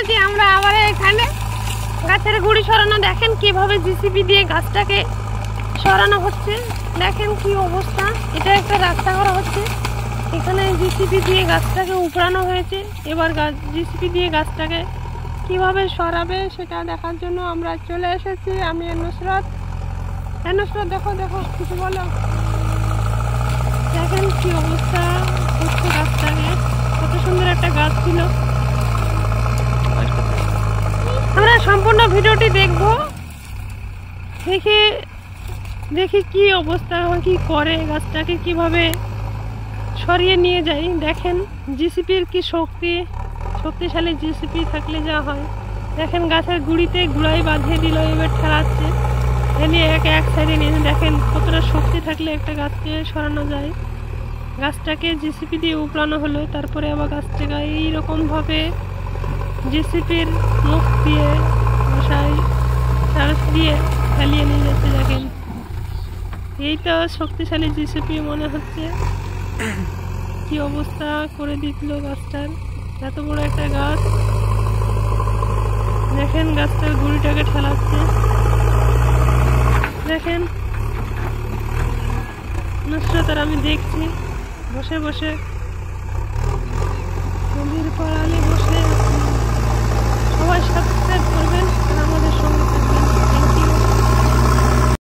এসেছি আমরা আবার এখানে গাছের গুড়ি সরানো। দেখেন কিভাবে জিসিবি দিয়ে গাছটাকে সরানো হচ্ছে। দেখেন কি অবস্থা। এটা একটা রাস্তা করা হচ্ছে, এখানে জিসিবি দিয়ে গাছটাকে উপড়ানো হয়েছে। এবার জিসিবি দিয়ে গাছটাকে কিভাবে সরাবে সেটা দেখার জন্য আমরা চলে এসেছি। আমি নুসরাত। নুসরাত দেখো দেখো, কিছু বলো। দেখেন কি অবস্থা হচ্ছে গাছটাকে। কত সুন্দর একটা গাছ ছিল। আমরা সম্পূর্ণ ভিডিওটি দেখব, দেখি কি অবস্থা, কি করে গাছটাকে কিভাবে সরিয়ে নিয়ে যাই। দেখেন জিসিপির কি শক্তিশালী জিসিপি থাকলে যা হয়। দেখেন গাছের গুড়িতে গুড়াই বাঁধিয়ে দিল, এবার ঠেলাচ্ছে, ঠেলিয়ে এক সাইডে নিয়ে। দেখেন কতটা শক্তি থাকলে একটা গাছকে সরানো যায়। গাছটাকে জিসিপি দিয়ে উপড়ানো হলো, তারপরে আবার গাছটাকে এইরকমভাবে জিসিপির মুখ দিয়ে চার্জ দিয়ে ফেলিয়ে নিয়ে যাচ্ছে। দেখেন এই তো শক্তিশালী জিসিপি মনে হচ্ছে। কি অবস্থা করে দিছিল গাছটার, এত বড় একটা গাছ। দেখেন গাছটার গুড়িটাকে ঠেলাচ্ছে। দেখেন নুসরাত আর আমি দেখছি বসে বসে, নদীর পাড়ালে বসে। সবাই সাবস্ক্রাইব করবেন।